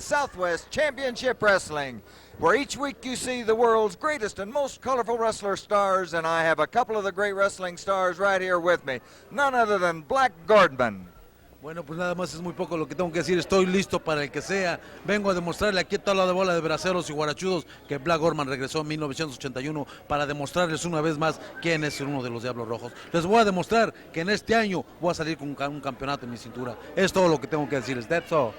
Southwest Championship Wrestling, where each week you see the world's greatest and most colorful wrestler stars, and I have a couple of the great wrestling stars right here with me, none other than Black Gordman. Bueno, pues nada más es muy poco lo que tengo que decir. Estoy listo para el que sea. Vengo a demostrarle aquí a toda la bola de braceros y guarachudos que Black Gordman regresó en 1981 para demostrarles una vez más quién es uno de los Diablos Rojos. Les voy a demostrar que en este año voy a salir con un campeonato en mi cintura. Es todo lo que tengo que decirles. That's all.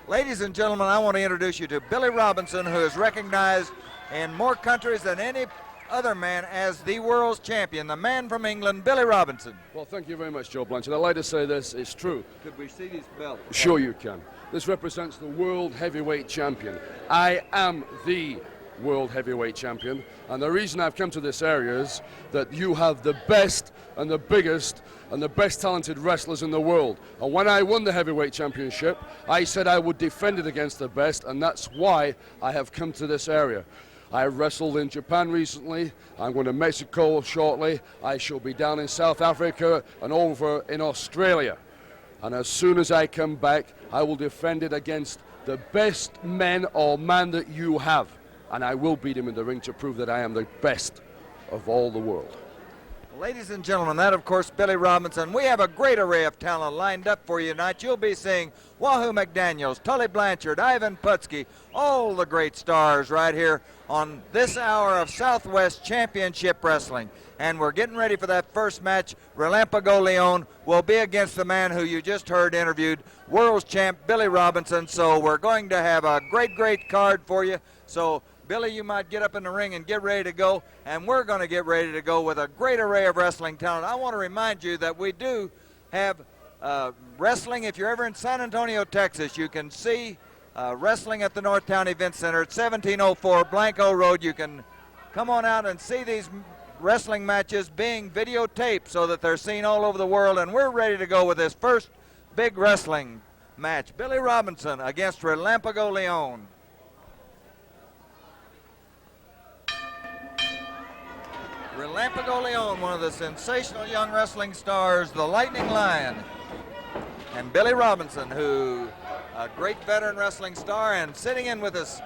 Ladies and gentlemen, I want to introduce you to Billy Robinson, who is recognized in more countries than any other man as the world's champion, the man from England, Billy Robinson. Well, thank you very much, Joe Blanchard. I'd like to say this, it's true. Could we see these belts? Sure you can. This represents the World Heavyweight Champion. I am the World Heavyweight Champion, and the reason I've come to this area is that you have the best and the biggest and the best talented wrestlers in the world. And when I won the Heavyweight Championship, I said I would defend it against the best, and that's why I have come to this area. I wrestled in Japan recently. I'm going to Mexico shortly. I shall be down in South Africa and over in Australia. And as soon as I come back, I will defend it against the best men or man that you have. And I will beat him in the ring to prove that I am the best of all the world. Ladies and gentlemen, that of course Billy Robinson. We have a great array of talent lined up for you tonight. You'll be seeing Wahoo McDaniel, Tully Blanchard, Ivan Putski, all the great stars right here on this hour of Southwest Championship Wrestling. And we're getting ready for that first match. Relampico Leon will be against the man who you just heard interviewed, World's Champ Billy Robinson. So we're going to have a great card for you. So Billy, you might get up in the ring and get ready to go, and we're going to get ready to go with a great array of wrestling talent. I want to remind you that we do have wrestling. If you're ever in San Antonio, Texas, you can see wrestling at the Northtown Event Center at 1704 Blanco Road. You can come on out and see these wrestling matches being videotaped so that they're seen all over the world, and we're ready to go with this first big wrestling match. Billy Robinson against Relampico Leon. Relampico Leon, one of the sensational young wrestling stars, the Lightning Lion. And Billy Robinson, who a great veteran wrestling star, and sitting in with us,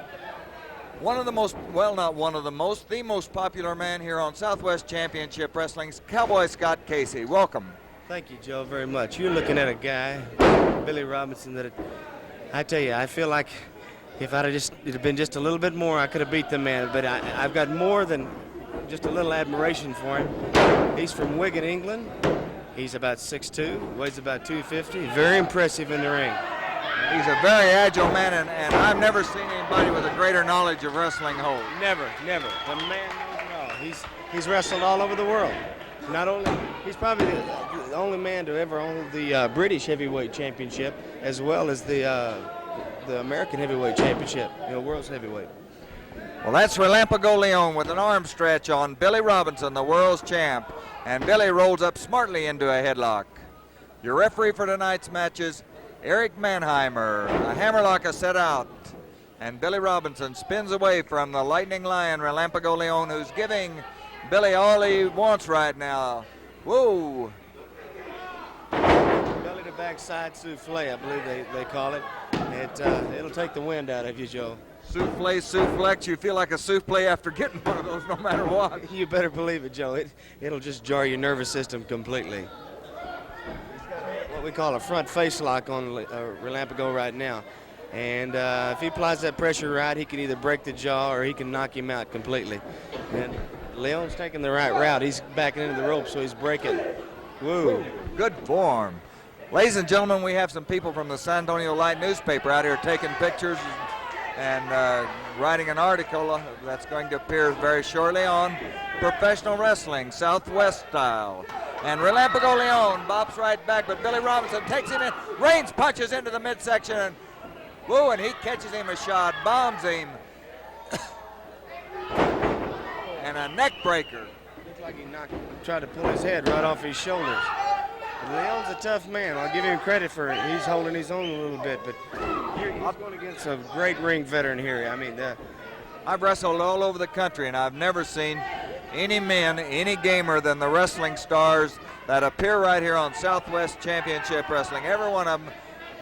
one of the most, well, not one of the most, the most popular man here on Southwest Championship Wrestling's Cowboy Scott Casey. Welcome. Thank you, Joe, very much. You're looking at a guy, Billy Robinson, that I tell you, I feel like if it had been just a little bit more, I could have beat the man. But I've got more than just a little admiration for him. He's from Wigan, England. He's about 6'2", weighs about 250. Very impressive in the ring. He's a very agile man, and I've never seen anybody with a greater knowledge of wrestling hold. Never. The man knows it all. He's wrestled all over the world. Not only, he's probably the only man to ever hold the British Heavyweight Championship, as well as the American Heavyweight Championship, world's heavyweight. Well, that's Relampico Leon with an arm stretch on Billy Robinson, the world's champ. And Billy rolls up smartly into a headlock. Your referee for tonight's matches, Eric Mannheimer. A hammerlock is set out. And Billy Robinson spins away from the Lightning Lion, Relampico Leon, who's giving Billy all he wants right now. Whoa. Belly to backside souffle, I believe they call it. It'll take the wind out of you, Joe. Souffle, soufflex, you feel like a souffle after getting one of those no matter what. You better believe it, Joe. It'll just jar your nervous system completely. What we call a front face lock on Relampico right now. And if he applies that pressure right, he can either break the jaw or he can knock him out completely. And Leon's taking the right route. He's backing into the rope, so he's breaking. Woo. Good form. Ladies and gentlemen, we have some people from the San Antonio Light newspaper out here taking pictures and writing an article that's going to appear very shortly on professional wrestling, Southwest style. And Relampico Leon bops right back, but Billy Robinson takes him in, Reigns punches into the midsection, and woo, and he catches him a shot, bombs him. And a neck breaker. Looks like he tried to pull his head right off his shoulders. Leon's a tough man. I'll give him credit for it. He's holding his own a little bit, but here he's going against a great ring veteran here. I mean, I've wrestled all over the country, and I've never seen any men, any gamer than the wrestling stars that appear right here on Southwest Championship Wrestling. Every one of them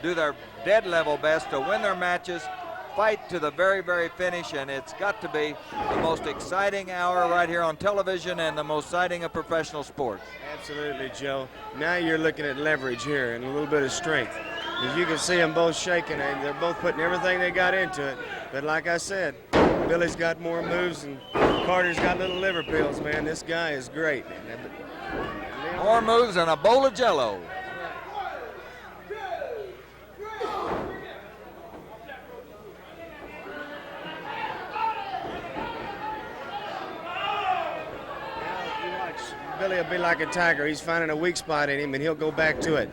do their dead level best to win their matches, fight to the very, very finish, and it's got to be the most exciting hour right here on television and the most exciting of professional sports. Absolutely, Joe. Now you're looking at leverage here and a little bit of strength. As you can see them both shaking, and they're both putting everything they got into it. But like I said, Billy's got more moves and Carter's got little liver pills, man. This guy is great. More moves and a bowl of Jello. Billy will be like a tiger. He's finding a weak spot in him, and he'll go back to it.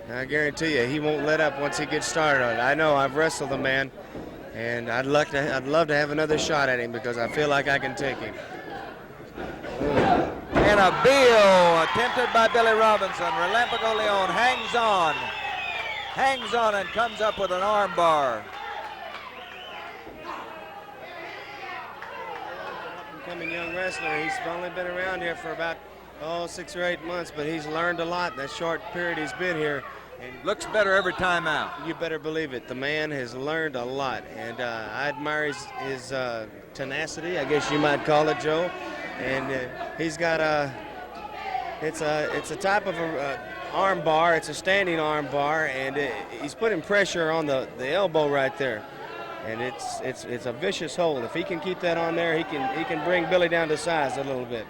I guarantee you, he won't let up once he gets started on it. I know, I've wrestled the man, and I'd love to have another shot at him because I feel like I can take him. And a Bill attempted by Billy Robinson. Relampico Leon hangs on and comes up with an arm bar. Coming young wrestler. He's only been around here for about 6 or 8 months, but he's learned a lot in that short period he's been here. And looks better every time out. You better believe it. The man has learned a lot, and I admire his tenacity, I guess you might call it, Joe. And he's got it's a type of arm bar. It's a standing arm bar, and he's putting pressure on the elbow right there. And it's a vicious hold. If he can keep that on there, he can bring Billy down to size a little bit.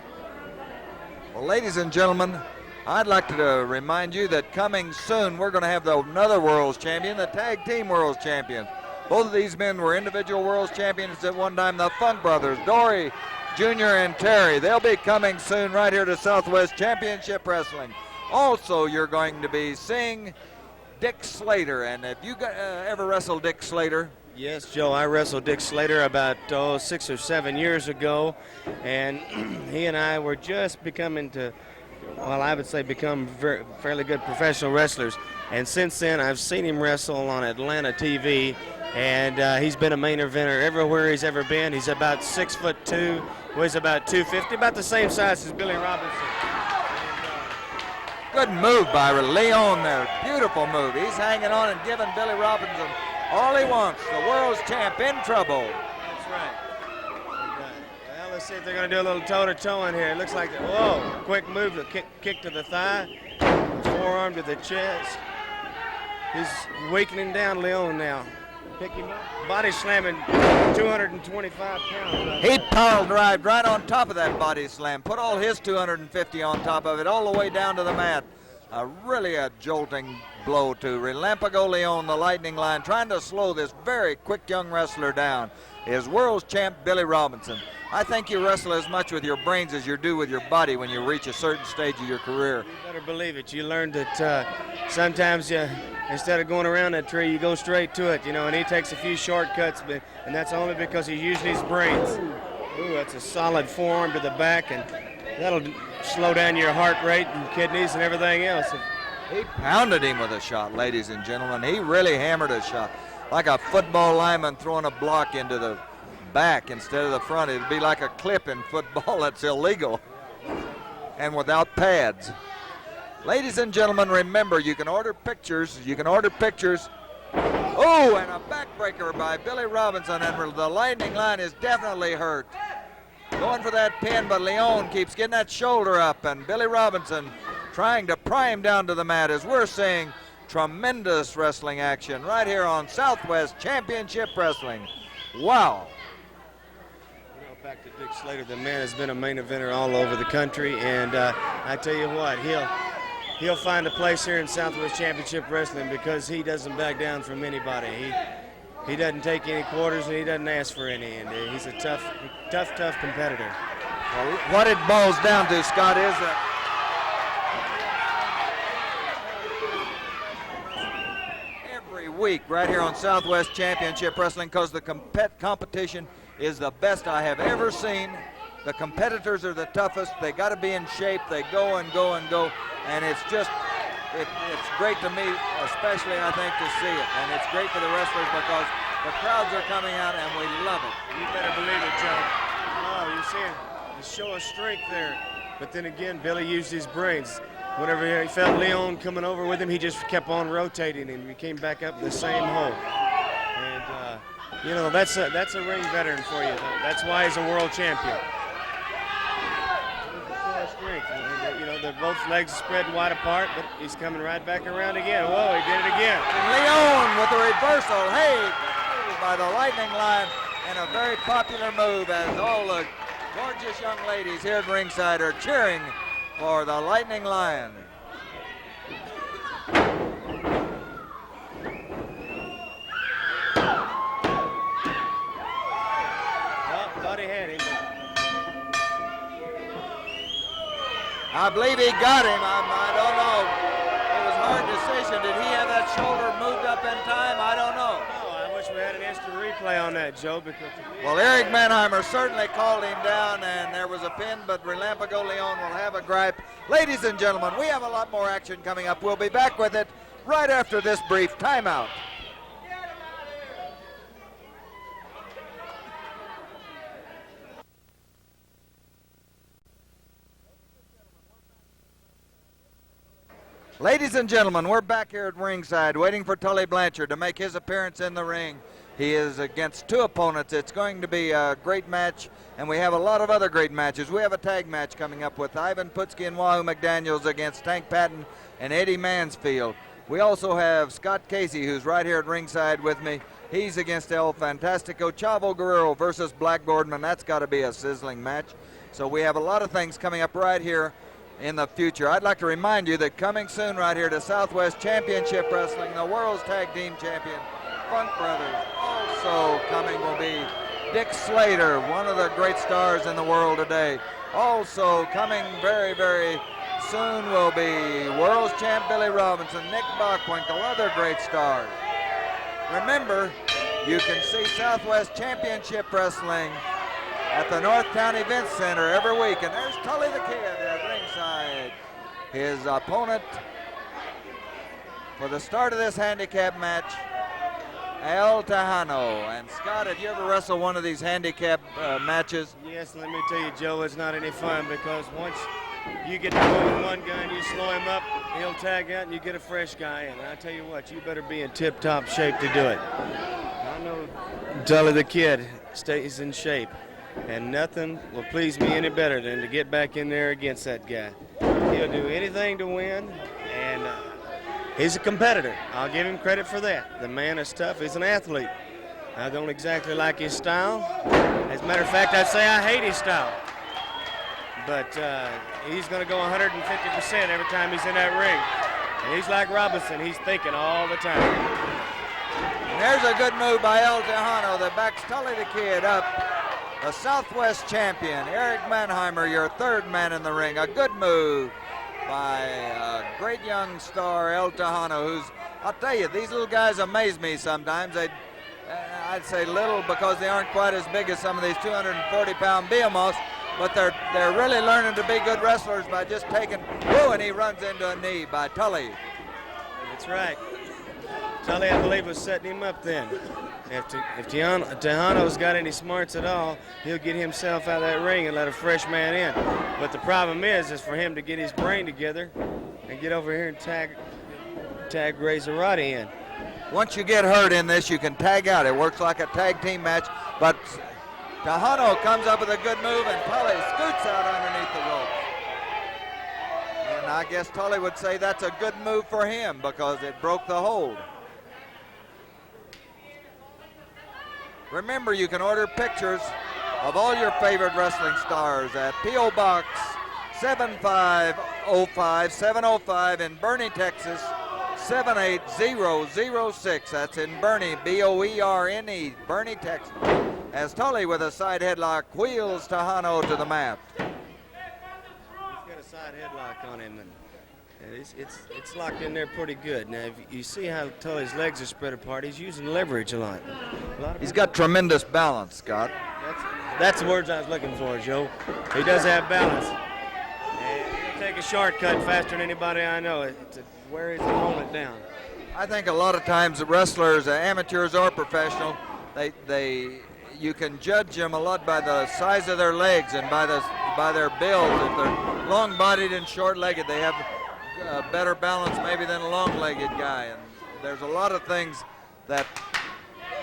Well, ladies and gentlemen, I'd like to remind you that coming soon, we're going to have another World's Champion, the Tag Team World's Champions. Both of these men were individual World's Champions at one time, the Funk Brothers, Dory Jr. and Terry. They'll be coming soon right here to Southwest Championship Wrestling. Also, you're going to be seeing Dick Slater. And have you ever wrestled Dick Slater? Yes, Joe, I wrestled Dick Slater about 6 or 7 years ago, and he and I were just becoming fairly good professional wrestlers. And since then, I've seen him wrestle on Atlanta TV, and he's been a main eventer everywhere he's ever been. He's about 6'2", weighs about 250, about the same size as Billy Robinson. Good move by Leon there. Beautiful move. He's hanging on and giving Billy Robinson all he wants. The world's champ in trouble. That's right. Well, let's see if they're going to do a little toe-to-toe in here. It looks like, whoa, quick move to kick to the thigh, forearm to the chest. He's weakening down Leon now. Pick him up. Body slamming 225 pounds. He power drived right on top of that body slam. Put all his 250 on top of it, all the way down to the mat. Really a jolting blow to Relampico Leon, the lightning line, trying to slow this very quick young wrestler down, is world's champ Billy Robinson. I think you wrestle as much with your brains as you do with your body when you reach a certain stage of your career. You better believe it. You learn that sometimes instead of going around that tree, you go straight to it, and he takes a few shortcuts, and that's only because he's using his brains. Ooh, that's a solid forearm to the back, and that'll slow down your heart rate and kidneys and everything else. He pounded him with a shot, ladies and gentlemen. He really hammered a shot. Like a football lineman throwing a block into the back instead of the front. It'd be like a clip in football. That's illegal. And without pads. Ladies and gentlemen, remember, you can order pictures. Oh, and a backbreaker by Billy Robinson, and the lightning line is definitely hurt. Going for that pin, but Leon keeps getting that shoulder up, and Billy Robinson trying to pry him down to the mat as we're seeing tremendous wrestling action right here on Southwest Championship Wrestling. Wow. Back to Dick Slater. The man has been a main eventer all over the country, and I tell you what, he'll find a place here in Southwest Championship Wrestling because he doesn't back down from anybody. He doesn't take any quarters, and he doesn't ask for any, and he's a tough competitor. Well, what it boils down to, Scott, is that every week right here on Southwest Championship Wrestling, because the competition is the best I have ever seen. The competitors are the toughest. They got to be in shape. They go and go and go, and it's just it's great to me, especially I think, to see it, and it's great for the wrestlers because the crowds are coming out and we love it. You better believe it, Joe. Oh, you see it. The show of strength there, but then again, Billy used his brains. whenever he felt Leon coming over with him, he just kept on rotating and he came back up in the same hole. And you know, that's a ring veteran for you. That's why he's a world champion. Strength. You know, both legs spread wide apart, but he's coming right back around again. Whoa, he did it again. And Leon with the reversal. Hey, by the lightning line, and a very popular move as all the gorgeous young ladies here at ringside are cheering for the lightning lion. Oh, thought he had him. I believe he got him. I don't know. It was a hard decision. Did he have that shoulder moved up in time? I don't know. Oh, I wish we had an instant replay on that, Joe. Because Well, Eric Mannheimer certainly called him down, and there was a pin, but Relampico Leon will have a gripe. Ladies and gentlemen, we have a lot more action coming up. We'll be back with it right after this brief timeout. Ladies and gentlemen, we're back here at ringside waiting for Tully Blanchard to make his appearance in the ring. He is against two opponents. It's going to be a great match, and we have a lot of other great matches. We have a tag match coming up with Ivan Putski and Wahoo McDaniels against Tank Patton and Eddie Mansfield. We also have Scott Casey, who's right here at ringside with me. He's against El Fantastico. Chavo Guerrero versus Black Gordman. That's got to be a sizzling match. So we have a lot of things coming up right here in the future. I'd like to remind you that coming soon right here to Southwest Championship Wrestling, the world's tag team champion, Funk Brothers. Also coming will be Dick Slater, one of the great stars in the world today. Also coming very, very soon will be world's champ Billy Robinson, Nick Bockwinkel, other great stars. Remember, you can see Southwest Championship Wrestling at the Northtown Event Center every week. And there's Tully the Kid at ringside. His opponent for the start of this handicap match, El Tejano. And Scott, have you ever wrestled one of these handicap matches? yes, let me tell you, Joe, it's not any fun because once you get to go with one guy and you slow him up, he'll tag out and you get a fresh guy in. And I tell you what, you better be in tip-top shape to do it. I know Tully the Kid stays in shape, and nothing will please me any better than to get back in there against that guy. He'll do anything to win, and he's a competitor. I'll give him credit for that. The man is tough. He's an athlete. I don't exactly like his style. As a matter of fact, I'd say I hate his style. But he's going to go 150% every time he's in that ring. And he's like Robinson. He's thinking all the time. And there's a good move by El Tejano that backs Tully the Kid up. The Southwest champion, Eric Mannheimer, your third man in the ring. A good move by a great young star, El Tejano, who's, I'll tell you, these little guys amaze me sometimes. I'd say little because they aren't quite as big as some of these 240-pound behemoths, but they're really learning to be good wrestlers by just taking, whoa, and he runs into a knee by Tully. That's right. Tully, I believe, was setting him up then. If Tejano's got any smarts at all, he'll get himself out of that ring and let a fresh man in. But the problem is for him to get his brain together and get over here and tag Ray Zarante in. Once you get hurt in this, you can tag out. It works like a tag team match, but Tejano comes up with a good move, and Tully scoots out underneath the rope. And I guess Tully would say that's a good move for him because it broke the hold. Remember, you can order pictures of all your favorite wrestling stars at P.O. Box 7505705 in Boerne, Texas, 78006. That's in Boerne, B-O-E-R-N-E, Boerne, Texas. As Tully with a side headlock wheels Tejano to the mat. He's got a side headlock on him, and it's locked in there pretty good. Now, if you see how Tully's legs are spread apart, he's using leverage a lot. He's got tremendous balance, Scott. That's the words I was looking for, Joe. He does have balance. And he'll take a shortcut faster than anybody I know to wear his opponent down. I think a lot of times the wrestlers, amateurs or professional, you can judge them a lot by the size of their legs and by their build. If they're long-bodied and short-legged, they have better balance maybe than a long-legged guy. And there's a lot of things that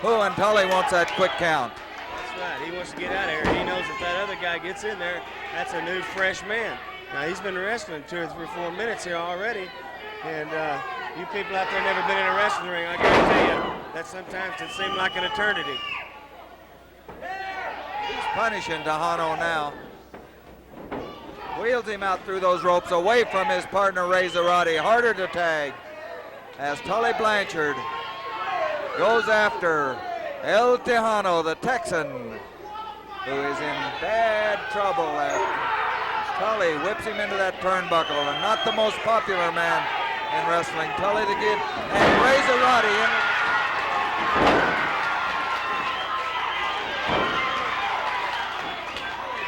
Wahoo and Tully wants that quick count. That's right. He wants to get out of here. He knows if that other guy gets in there, that's a new, fresh man. Now, he's been wrestling 2 or 3 or 4 minutes here already. And you people out there never been in a wrestling ring, I guarantee you that sometimes it seems like an eternity. He's punishing Tejano now. Wheels him out through those ropes away from his partner, Zarante. Harder to tag as Tully Blanchard goes after El Tejano, the Texan, who is in bad trouble as Tully whips him into that turnbuckle. And not the most popular man in wrestling. Tully the Kid and Zarante in.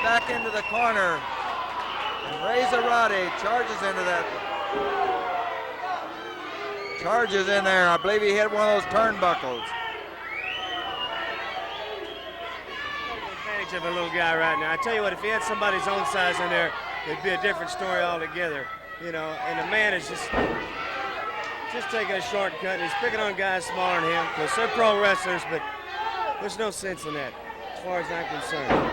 Back into the corner. And Zarante charges into that. Charges in there. I believe he hit one of those turnbuckles. Advantage of a little guy right now. I tell you what, if he had somebody's own size in there, it'd be a different story altogether. You know, and the man is just taking a shortcut. He's picking on guys smaller than him because they're pro wrestlers, but there's no sense in that as far as I'm concerned.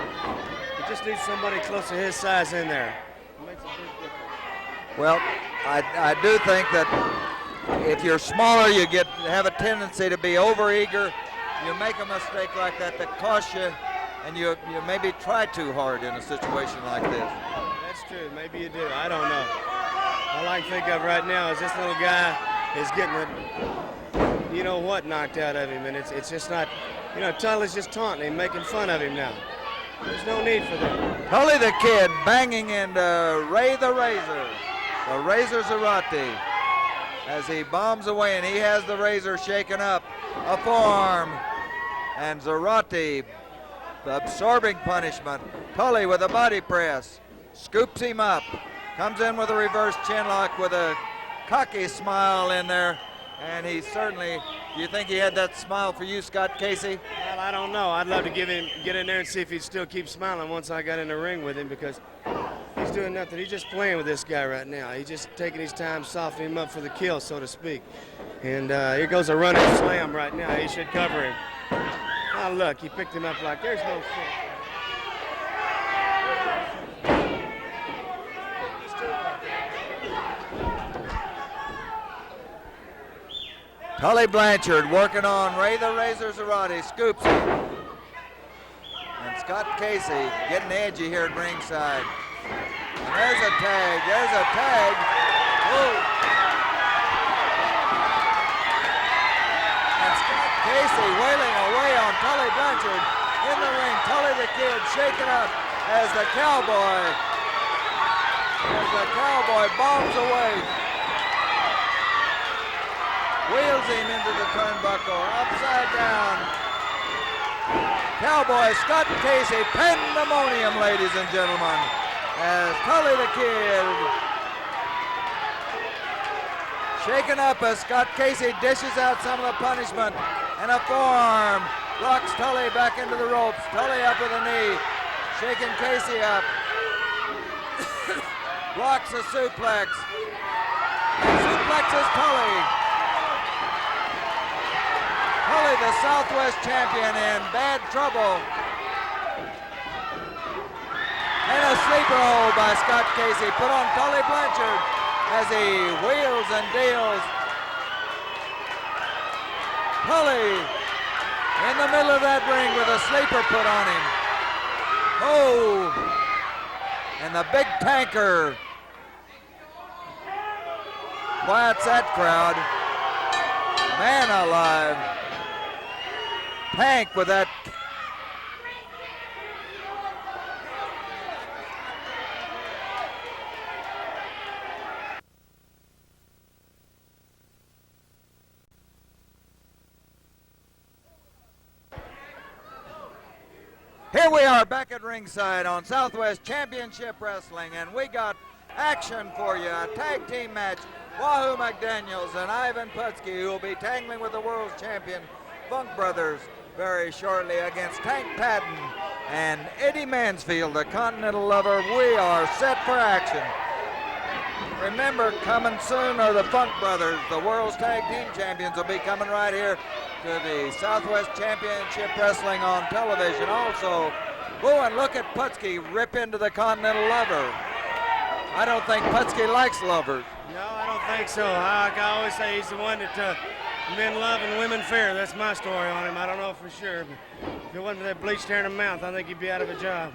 He just needs somebody close to his size in there. It makes a big difference. Well, I do think that if you're smaller, you have a tendency to be overeager. You make a mistake like that costs you, and you maybe try too hard in a situation like this. That's true. Maybe you do. I don't know. All I can think of right now is this little guy is getting the, you know what, knocked out of him, and it's just not, you know, Tully's just taunting him, making fun of him now. There's no need for that. Tully the Kid banging into Ray the Razor, the Razor Zarante, as he bombs away, and he has the Razor shaken up. A forearm, and Zarante absorbing punishment. Tully with a body press, scoops him up, comes in with a reverse chin lock with a cocky smile in there, and he certainly, do you think he had that smile for you, Scott Casey? Well, I don't know. I'd love to get in there and see if he'd still keep smiling once I got in the ring with him, because he's doing nothing. He's just playing with this guy right now. He's just taking his time, softening him up for the kill, so to speak. And here goes a running slam right now. He should cover him. Now look, he picked him up like there's no sense. Tully Blanchard working on Ray the Razor Zarante, scoops him. And Scott Casey getting edgy here at ringside. And there's a tag, Ooh. And Scott Casey wailing away on Tully Blanchard in the ring. Tully the Kid shaken up as the cowboy bombs away. Wheels him into the turnbuckle, upside down. Cowboy Scott Casey, pandemonium, ladies and gentlemen, as Tully the Kid shaken up as Scott Casey dishes out some of the punishment, and a forearm rocks Tully back into the ropes. Tully up with a knee, shaking Casey up. Blocks a suplex. Suplexes Tully. Tully, the Southwest champion, in bad trouble. And a sleeper hold by Scott Casey put on Tully Blanchard as he wheels and deals. Tully in the middle of that ring with a sleeper put on him. Oh, and the big tanker quiets that crowd. Man alive. Tank with that. Here we are back at ringside on Southwest Championship Wrestling, and we got action for you. A tag team match. Wahoo McDaniels and Ivan Putski, who will be tangling with the world champion Funk Brothers very shortly against Tank Patton and Eddie Mansfield, the Continental Lover. We are set for action. Remember, coming soon are the Funk Brothers. The World's Tag Team Champions will be coming right here to the Southwest Championship Wrestling on television. Also, oh, and look at Putski rip into the Continental Lover. I don't think Putski likes lovers. No, I don't think so. Like I always say, he's the one that men love and women fear. That's my story on him. I don't know for sure. But if it wasn't for that bleached hair in the mouth, I think he'd be out of a job.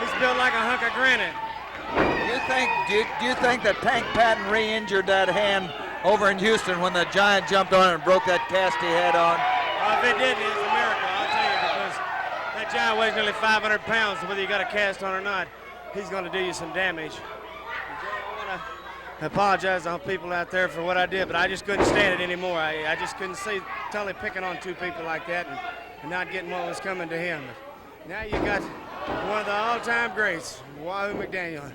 He's built like a hunk of granite. Do you think that Tank Patton re-injured that hand over in Houston when the Giant jumped on it and broke that cast he had on? Well, if it didn't, it's a miracle, I'll tell you, because that Giant weighs nearly 500 pounds, so whether you got a cast on or not, he's going to do you some damage. I want to apologize to all people out there for what I did, but I just couldn't stand it anymore. I just couldn't see Tully picking on two people like that and not getting what was coming to him. Now you got one of the all-time greats, Wahoo McDaniel,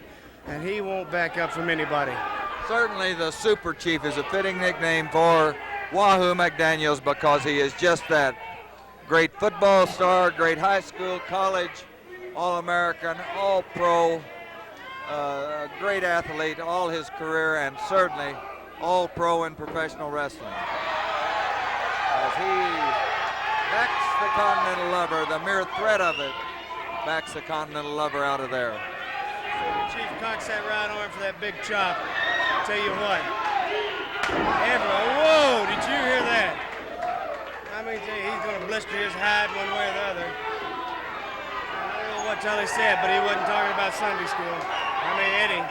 and he won't back up from anybody. Certainly the Super Chief is a fitting nickname for Wahoo McDaniels because he is just that. Great football star, great high school, college, All-American, All-Pro, great athlete all his career, and certainly All-Pro in professional wrestling. As he backs the Continental Lover, the mere threat of it backs the Continental Lover out of there. Chief cocks that right arm for that big chop. I'll tell you what. Whoa, did you hear that? I mean, he's going to blister his hide one way or the other. I don't know what Tully said, but he wasn't talking about Sunday school. I mean, Eddie.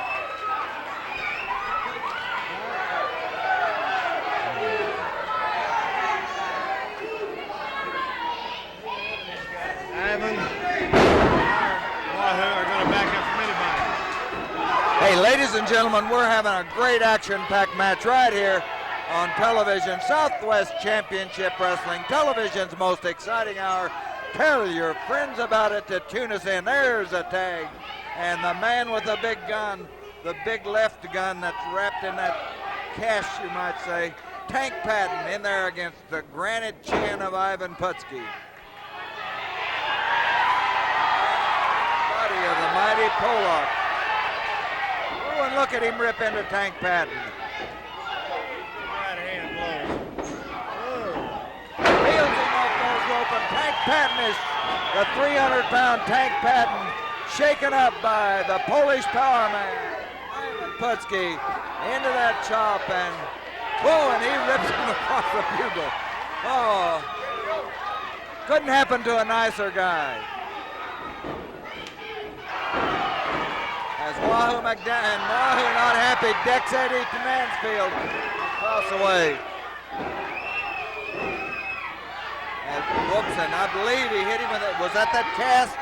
Ivan, Wahoo are going to back up from anybody. Hey, ladies and gentlemen, we're having a great action-packed match right here on television. Southwest Championship Wrestling, television's most exciting hour. Tell your friends about it to tune us in. There's a tag. And the man with the big gun, the big left gun that's wrapped in that cash, you might say, Tank Patton in there against the granite chin of Ivan Putski. Body of the mighty Pollock. Oh, and look at him rip into Tank Patton. Right hand blows. Peels him off those rope, and Tank Patton is the 300-pound Tank Patton shaken up by the Polish power man, Ivan Putski, into that chop, and whoa, and he rips him across the bugle. Oh, couldn't happen to a nicer guy. As Wahoo McDaniel, Wahoo not happy, decks Eddie to Mansfield, across the way. And whoops, and I believe he hit him with it. Was that cast?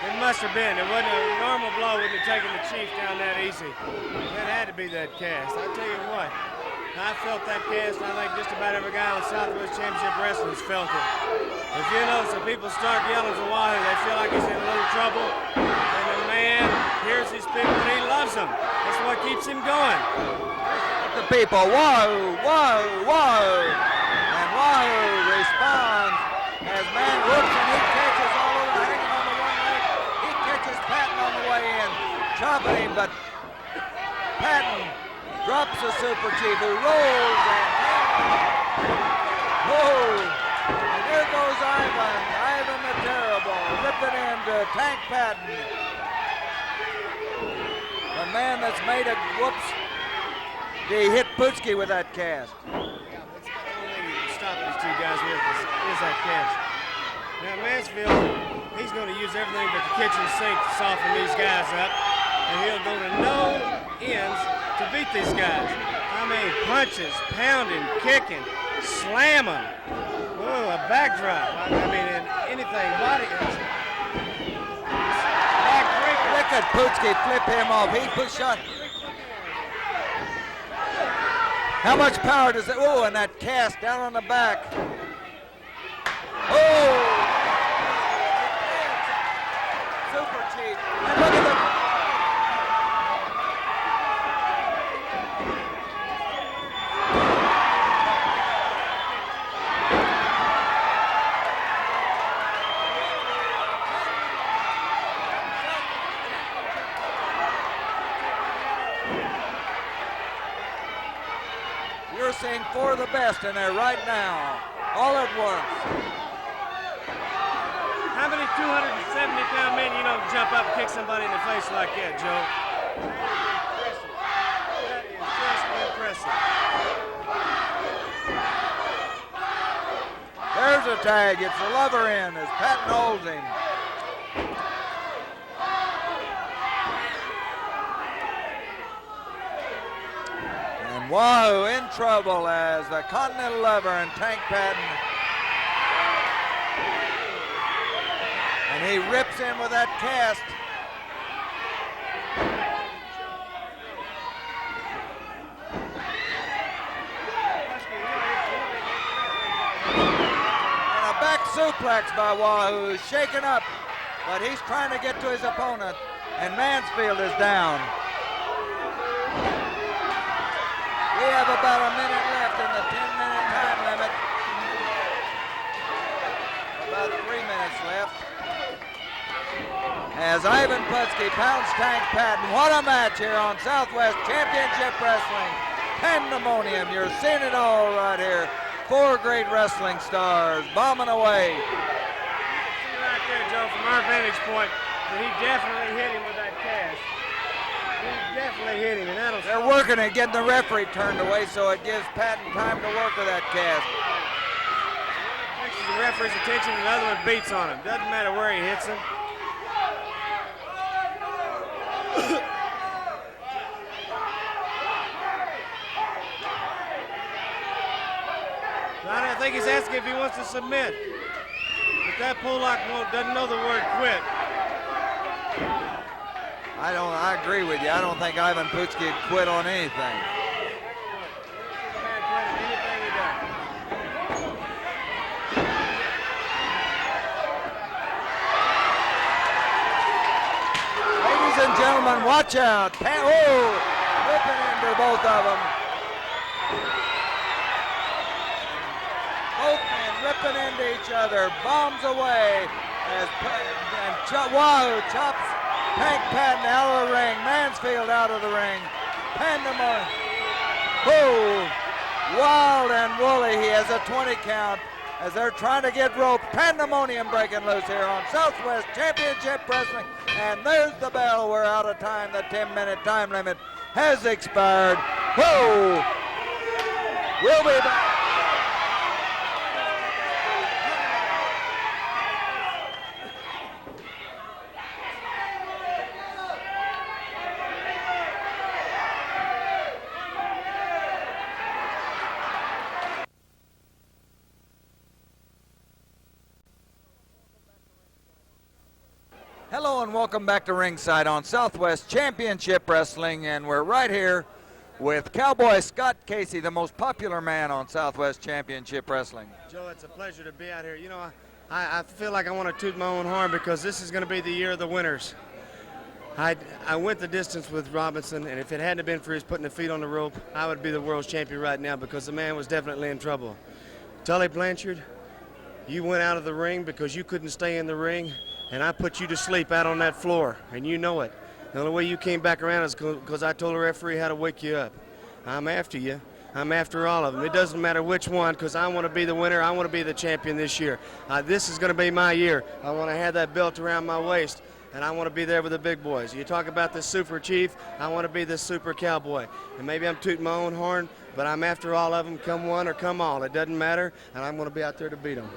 It must have been. It wasn't a normal blow. Wouldn't have taken the Chief down that easy. That had to be that cast. I tell you what, I felt that cast, and I think just about every guy on Southwest Championship Wrestling has felt it. If you notice, if people start yelling for Wahoo, they feel like he's in a little trouble, and the man hears his people and he loves them. That's what keeps him going. The people, Wahoo, Wahoo, Wahoo, and Wahoo responds as man whoops and he catches all over, hanging on the one leg. He catches Patton on the way in, chopping him, but Patton drops the Super Chief, who rolls and whoa! And here goes Ivan the Terrible, ripping into Tank Patton. The man that's made a whoops. He hit Putski with that cast. Yeah, that's the only thing you can stop these two guys with is that cast. Now Mansfield, he's going to use everything but the kitchen sink to soften these guys up, and he'll go to no ends to beat these guys. I mean, punches, pounding, kicking, slamming. Whoa, a backdrop. I mean, anything, body. Look at Putski flip him off. He put shot. How much power does it? Oh, and that cast down on the back. Oh! Super Chief. And look at the. best in there right now, all at once. How many 270-pound men you know jump up and kick somebody in the face like that, Joe? That is just impressive. There's a tag. It's the lover in as Patton holds him. And Wahoo in trouble as the Continental Lover and Tank Patton. And he rips him with that cast. And a back suplex by Wahoo is shaken up, but he's trying to get to his opponent, and Mansfield is down. We have about a minute left in the 10-minute time limit. About 3 minutes left. As Ivan Putski pounds Tank Patton. What a match here on Southwest Championship Wrestling. Pandemonium, you're seeing it all right here. 4 great wrestling stars bombing away. See right there, Joe, from our vantage point, that he definitely hit him with that cast. He definitely hit him, and that'll... They're working it, getting the referee turned away, so it gives Patton time to work with that cast. Fixes the referee's attention, and the other one beats on him. Doesn't matter where he hits him. I think he's asking if he wants to submit. But that Pollock doesn't know the word quit. I agree with you. I don't think Ivan Putski would quit on anything. Man quit on anything he does. Ladies and gentlemen, watch out. Ripping into both of them. Both men ripping into each other. Bombs away as Wahoo chops Tank Patton out of the ring. Mansfield out of the ring. Pandemonium. Whoa. Wild and woolly. He has a 20 count as they're trying to get rope. Pandemonium breaking loose here on Southwest Championship Wrestling. And there's the bell. We're out of time. The 10-minute time limit has expired. Whoa. We'll be back. Hello and welcome back to ringside on Southwest Championship Wrestling, and we're right here with Cowboy Scott Casey, the most popular man on Southwest Championship Wrestling. Joe, it's a pleasure to be out here. You know, I feel like I want to toot my own horn because this is going to be the year of the winners. I went the distance with Robinson, and if it hadn't been for his putting the feet on the rope, I would be the world's champion right now because the man was definitely in trouble. Tully Blanchard, you went out of the ring because you couldn't stay in the ring, and I put you to sleep out on that floor, and you know it. The only way you came back around is because I told the referee how to wake you up. I'm after you. I'm after all of them. It doesn't matter which one, because I want to be the winner. I want to be the champion this year. This is going to be my year. I want to have that belt around my waist, and I want to be there with the big boys. You talk about the super chief, I want to be the super cowboy. And maybe I'm tooting my own horn, but I'm after all of them, come one or come all. It doesn't matter, and I'm going to be out there to beat them.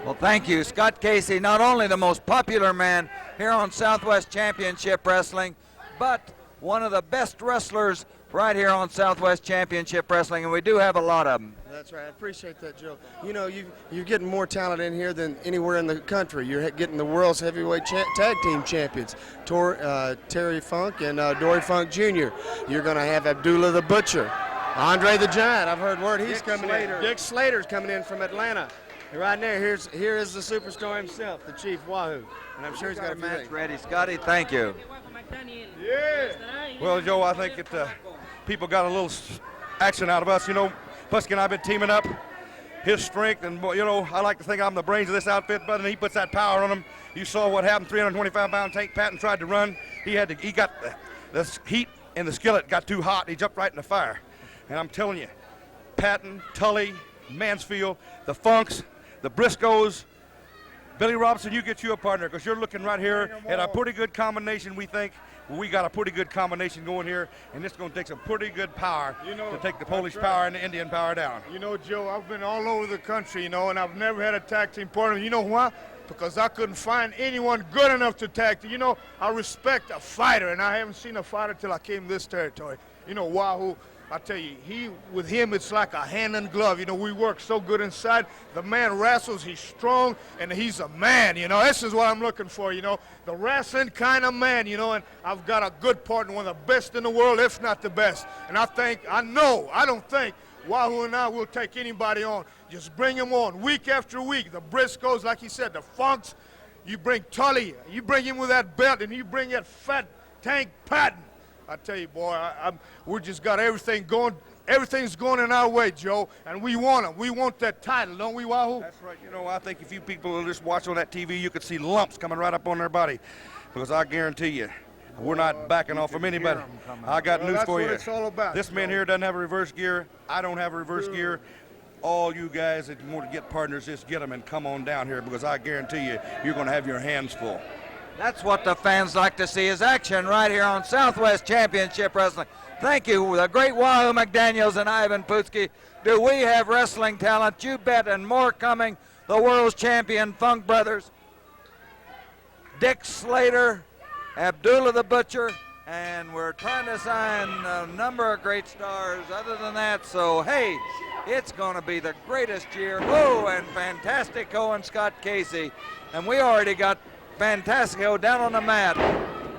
Well, thank you, Scott Casey, not only the most popular man here on Southwest Championship Wrestling, but one of the best wrestlers right here on Southwest Championship Wrestling, and we do have a lot of them. That's right. I appreciate that, Joe. You know, you're getting more talent in here than anywhere in the country. You're getting the world's heavyweight tag team champions, Terry Funk and Dory Funk Jr. You're going to have Abdullah the Butcher, Andre the Giant. I've heard word he's coming in. Dick Slater's coming in from Atlanta. Right there, here is the superstar himself, the Chief Wahoo, and I'm sure he's got a match ready. Scotty, thank you. Yeah. Well, Joe, I think people got a little action out of us. You know, Putski and I have been teaming up. His strength, and you know, I like to think I'm the brains of this outfit, but he puts that power on him. You saw what happened. 325-pound Tank Patton tried to run. He got the heat in the skillet got too hot. He jumped right in the fire. And I'm telling you, Patton, Tully, Mansfield, the Funks, the Briscoes. Billy Robinson, you get you a partner because you're looking right here at a pretty good combination, we think. We got a pretty good combination going here, and it's going to take some pretty good power to take the Polish power and the Indian power down. You know, Joe, I've been all over the country, you know, and I've never had a tag team partner. You know why? Because I couldn't find anyone good enough to tag team. You know, I respect a fighter, and I haven't seen a fighter till I came this territory. You know, Wahoo, I tell you, with him, it's like a hand and glove. You know, we work so good inside. The man wrestles, he's strong, and he's a man, you know. This is what I'm looking for, you know, the wrestling kind of man, you know, and I've got a good partner, one of the best in the world, if not the best. And I don't think Wahoo and I will take anybody on. Just bring him on week after week. The Briscoes, like he said, the Funks, you bring Tully, you bring him with that belt, and you bring that fat tank Patton. I tell you, boy, we just got everything going. Everything's going in our way, Joe, and we want them. We want that title, don't we, Wahoo? That's right. You know, I think if you people will just watch on that TV, you could see lumps coming right up on their body, because I guarantee you, we're not backing off from anybody. I got news for you. That's what it's all about. This man here doesn't have a reverse gear. I don't have a reverse gear. All you guys that want to get partners, just get them and come on down here, because I guarantee you, you're going to have your hands full. That's what the fans like to see, is action right here on Southwest Championship Wrestling. Thank you, the great Wahoo McDaniels and Ivan Putski. Do we have wrestling talent? You bet, and more coming. The world's champion Funk Brothers, Dick Slater, Abdullah the Butcher, and we're trying to sign a number of great stars other than that. So, hey, it's going to be the greatest year. Whoa, and Fantastico and Scott Casey. And we already got Fantastico down on the mat.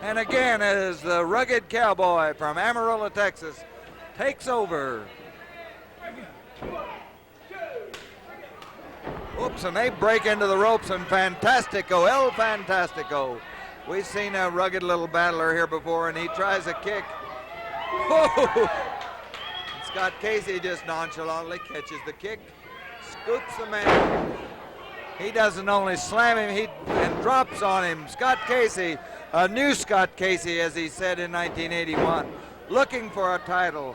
And again, as the rugged cowboy from Amarillo, Texas, takes over. Oops, and they break into the ropes, and Fantastico, El Fantastico. We've seen a rugged little battler here before, and he tries a kick. Whoa! Scott Casey just nonchalantly catches the kick, scoops the man. He doesn't only slam him, and drops on him. Scott Casey, a new Scott Casey, as he said in 1981, looking for a title,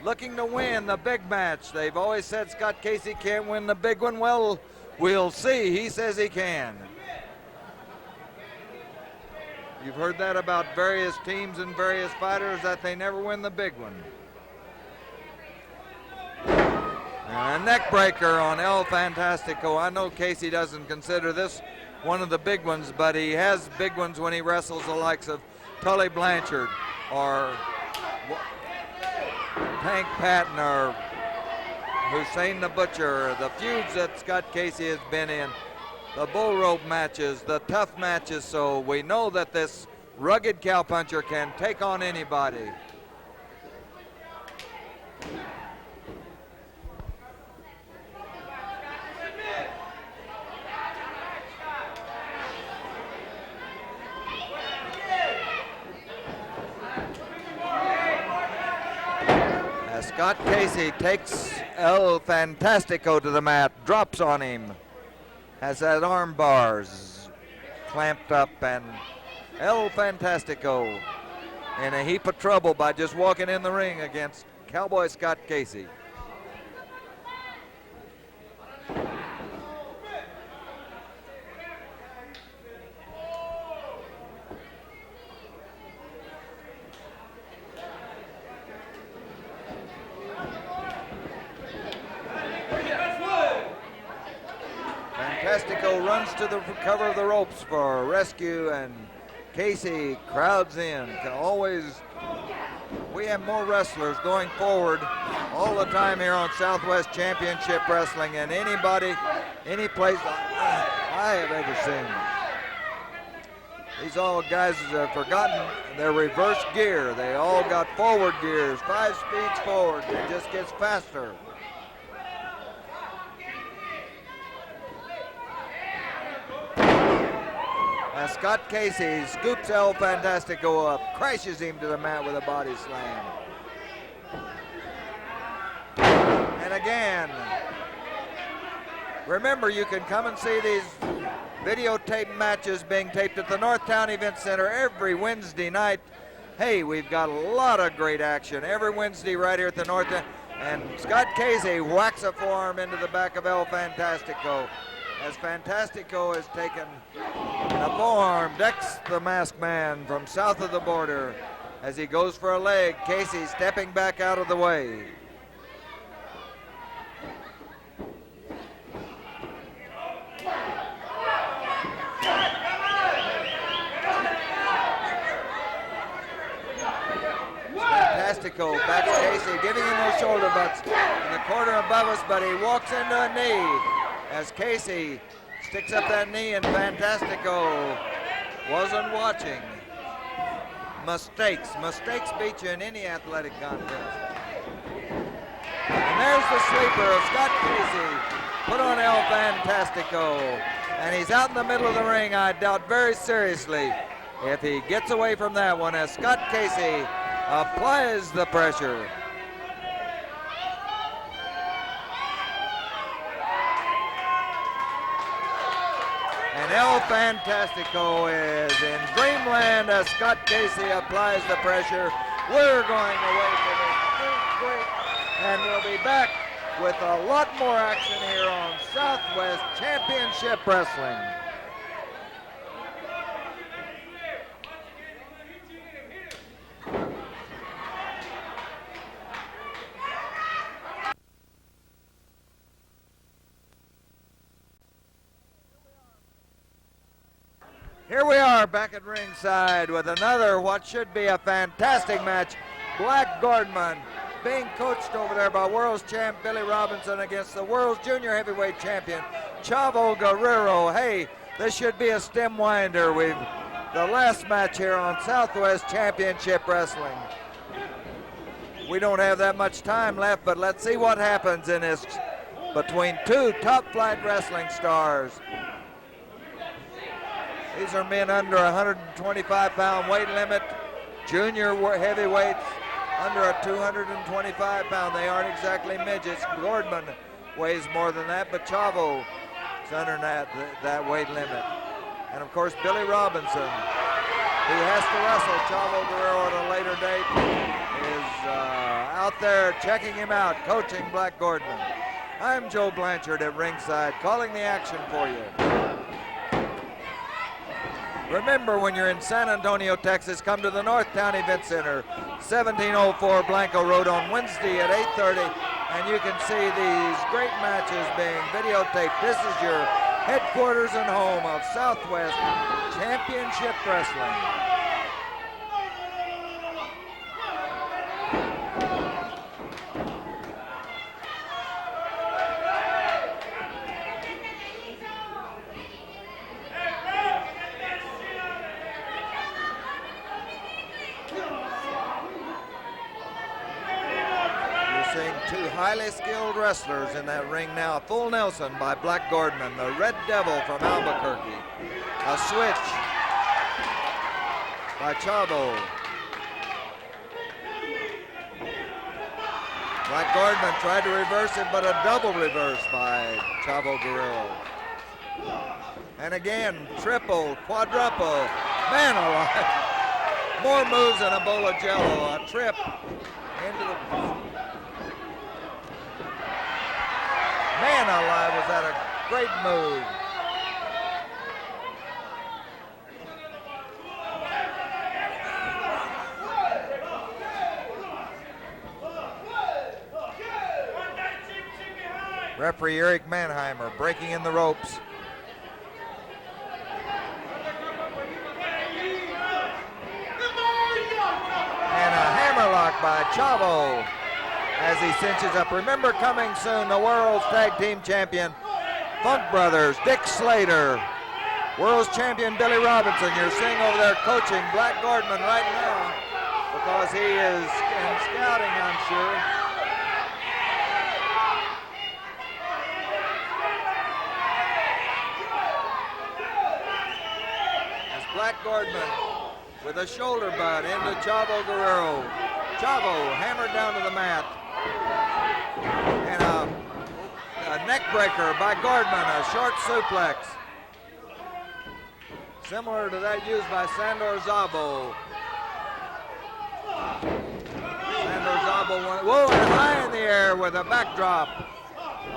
looking to win the big match. They've always said Scott Casey can't win the big one. Well, we'll see. He says he can. You've heard that about various teams and various fighters, that they never win the big one. And a neck breaker on El Fantastico. I know Casey doesn't consider this one of the big ones, but he has big ones when he wrestles the likes of Tully Blanchard or Tank Patton or Hussein the Butcher. The feuds that Scott Casey has been in, the bull rope matches, the tough matches, so we know that this rugged cowpuncher can take on anybody. Scott Casey takes El Fantastico to the mat, drops on him, has that arm bars clamped up, and El Fantastico in a heap of trouble by just walking in the ring against Cowboy Scott Casey. Fantastico runs to the cover of the ropes for a rescue, and Casey crowds in. We have more wrestlers going forward all the time here on Southwest Championship Wrestling than anybody, any place I have ever seen. These all guys have forgotten their reverse gear. They all got forward gears, 5 speeds forward. It just gets faster. As Scott Casey scoops El Fantastico up, crashes him to the mat with a body slam. And again, remember, you can come and see these videotape matches being taped at the Northtown Event Center every Wednesday night. Hey, we've got a lot of great action every Wednesday right here at the Northtown. And Scott Casey whacks a forearm into the back of El Fantastico, as Fantastico has taken a forearm, decks the masked man from south of the border. As he goes for a leg, Casey stepping back out of the way. Fantastico backs Casey, giving him those shoulder butts in the corner above us, but he walks into a knee as Casey sticks up that knee, and Fantastico wasn't watching. Mistakes beat you in any athletic contest. And there's the sleeper of Scott Casey, put on El Fantastico, and he's out in the middle of the ring. I doubt very seriously if he gets away from that one, as Scott Casey applies the pressure. And El Fantastico is in dreamland as Scott Casey applies the pressure. We're going away for this break, and we'll be back with a lot more action here on Southwest Championship Wrestling. Here we are back at ringside with another what should be a fantastic match. Black Gordman being coached over there by World's Champ Billy Robinson against the World's Junior Heavyweight Champion Chavo Guerrero. Hey, this should be a stem winder. The last match here on Southwest Championship Wrestling. We don't have that much time left, but let's see what happens in this between two top flight wrestling stars. These are men under 125-pound weight limit, junior heavyweights under a 225-pound. They aren't exactly midgets. Gordman weighs more than that, but Chavo is under that weight limit. And of course, Billy Robinson, who has to wrestle Chavo Guerrero at a later date, is out there checking him out, coaching Black Gordman. I'm Joe Blanchard at ringside, calling the action for you. Remember, when you're in San Antonio, Texas, come to the Northtown Event Center, 1704 Blanco Road on Wednesday at 8:30, and you can see these great matches being videotaped. This is your headquarters and home of Southwest Championship Wrestling. Highly skilled wrestlers in that ring now. A full Nelson by Black Gordman, the Red Devil from Albuquerque. A switch by Chavo. Black Gordman tried to reverse it, but a double reverse by Chavo Guerrero. And again, triple, quadruple, man alive. More moves than a bowl of jello. A trip into the... Man alive, was that a great move. Referee Eric Mannheimer breaking in the ropes. And a hammerlock by Chavo as he cinches up. Remember, coming soon, the World's Tag Team Champion, Funk Brothers, Dick Slater, World's Champion Billy Robinson. You're seeing over there coaching Black Gordman right now because he is in scouting, I'm sure. As Black Gordman with a shoulder butt into Chavo Guerrero. Chavo hammered down to the mat. And a neck breaker by Gordman, a short suplex. Similar to that used by Sandor Szabo. Sandor Szabo double one. Whoa, and high in the air with a backdrop.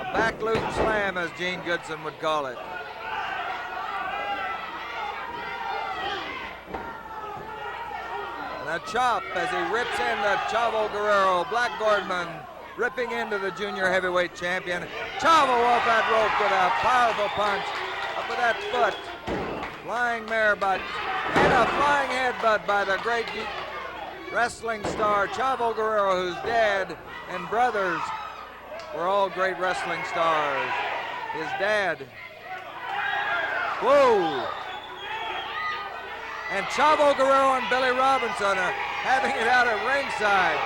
A back loop slam, as Gene Goodson would call it. And a chop as he rips into Chavo Guerrero. Black Gordman ripping into the junior heavyweight champion. Chavo off that rope with a powerful punch up with that foot. Flying mare butt and a flying headbutt by the great wrestling star Chavo Guerrero, whose dad and brothers were all great wrestling stars. His dad. Whoa! And Chavo Guerrero and Billy Robinson are having it out at ringside.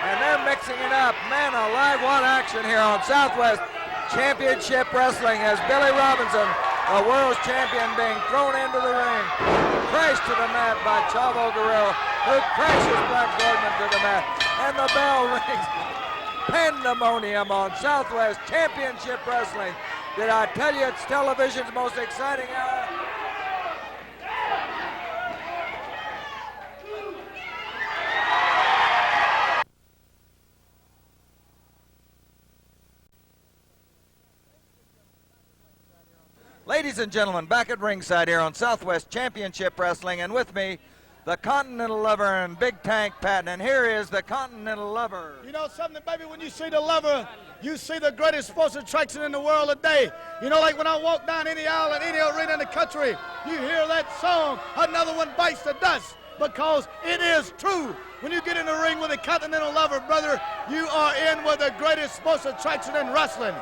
And they're mixing it up. Man alive, what action here on Southwest Championship Wrestling as Billy Robinson, the world's champion, being thrown into the ring. Crashed to the mat by Chavo Guerrero, who crashes Black Gordman to the mat. And the bell rings. Pandemonium on Southwest Championship Wrestling. Did I tell you it's television's most exciting hour? Ladies and gentlemen, back at ringside here on Southwest Championship Wrestling, and with me, the Continental Lover and Big Tank Patton. And here is the Continental Lover. You know something, baby, when you see the Lover, you see the greatest sports attraction in the world today. You know, like when I walk down any aisle in any arena in the country, you hear that song, Another One Bites the Dust, because it is true. When you get in the ring with the Continental Lover, brother, you are in with the greatest sports attraction in wrestling.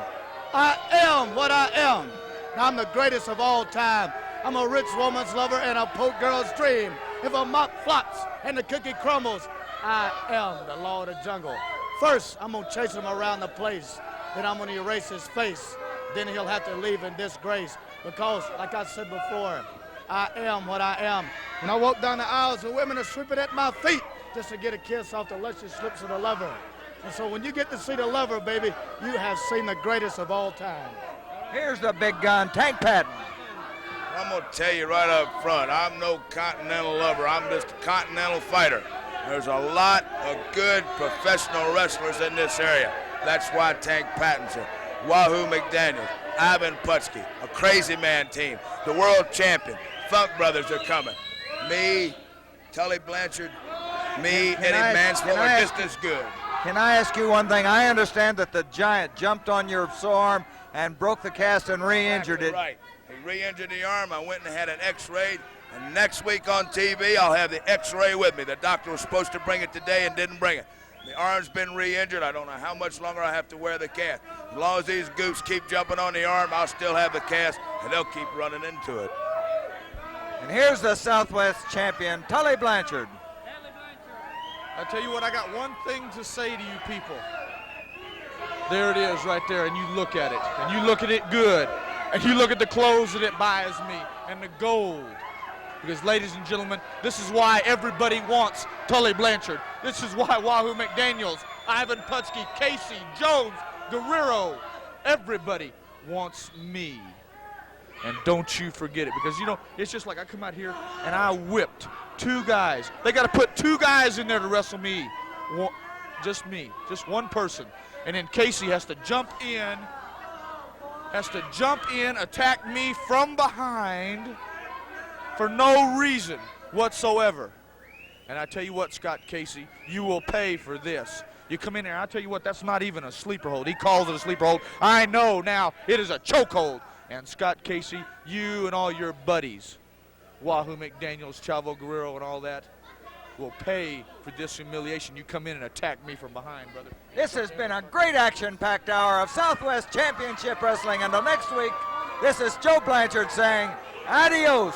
I am what I am. I'm the greatest of all time. I'm a rich woman's lover and a poor girl's dream. If a mop flops and the cookie crumbles, I am the law of the jungle. First, I'm gonna chase him around the place. Then I'm gonna erase his face. Then he'll have to leave in disgrace because, like I said before, I am what I am. When I walk down the aisles, the women are sweeping at my feet just to get a kiss off the luscious lips of the Lover. And so when you get to see the Lover, baby, you have seen the greatest of all time. Here's the big gun, Tank Patton. I'm going to tell you right up front, I'm no Continental Lover. I'm just a Continental fighter. There's a lot of good professional wrestlers in this area. That's why Tank Patton's here. Wahoo McDaniel, Ivan Putski, a Crazy Man team, the world champion. Funk Brothers are coming. Me, Tully Blanchard, me, Eddie Mansfield are just as good. Can I ask you one thing? I understand that the Giant jumped on your sore arm and broke the cast and re-injured it. Right. He re-injured the arm. I went and had an x-ray. And next week on TV, I'll have the x-ray with me. The doctor was supposed to bring it today and didn't bring it. The arm's been re-injured. I don't know how much longer I have to wear the cast. As long as these goofs keep jumping on the arm, I'll still have the cast, and they'll keep running into it. And here's the Southwest champion, Tully Blanchard. I tell you what, I got one thing to say to you people. There it is right there, and you look at it, and you look at it good, and you look at the clothes that it buys me, and the gold. Because, ladies and gentlemen, this is why everybody wants Tully Blanchard. This is why Wahoo McDaniels, Ivan Putski, Casey, Jones, Guerrero, everybody wants me. And don't you forget it, because, you know, it's just like I come out here and I whipped two guys. They got to put two guys in there to wrestle me. Just me, just one person. And then Casey has to jump in, attack me from behind for no reason whatsoever. And I tell you what, Scott Casey, you will pay for this. You come in there, I tell you what, that's not even a sleeper hold. He calls it a sleeper hold. I know now it is a choke hold. And Scott Casey, you and all your buddies, Wahoo McDaniels, Chavo Guerrero, and all that, will pay for this humiliation. You come in and attack me from behind, brother. This has been a great action-packed hour of Southwest Championship Wrestling. Until next week, this is Joe Blanchard saying adios.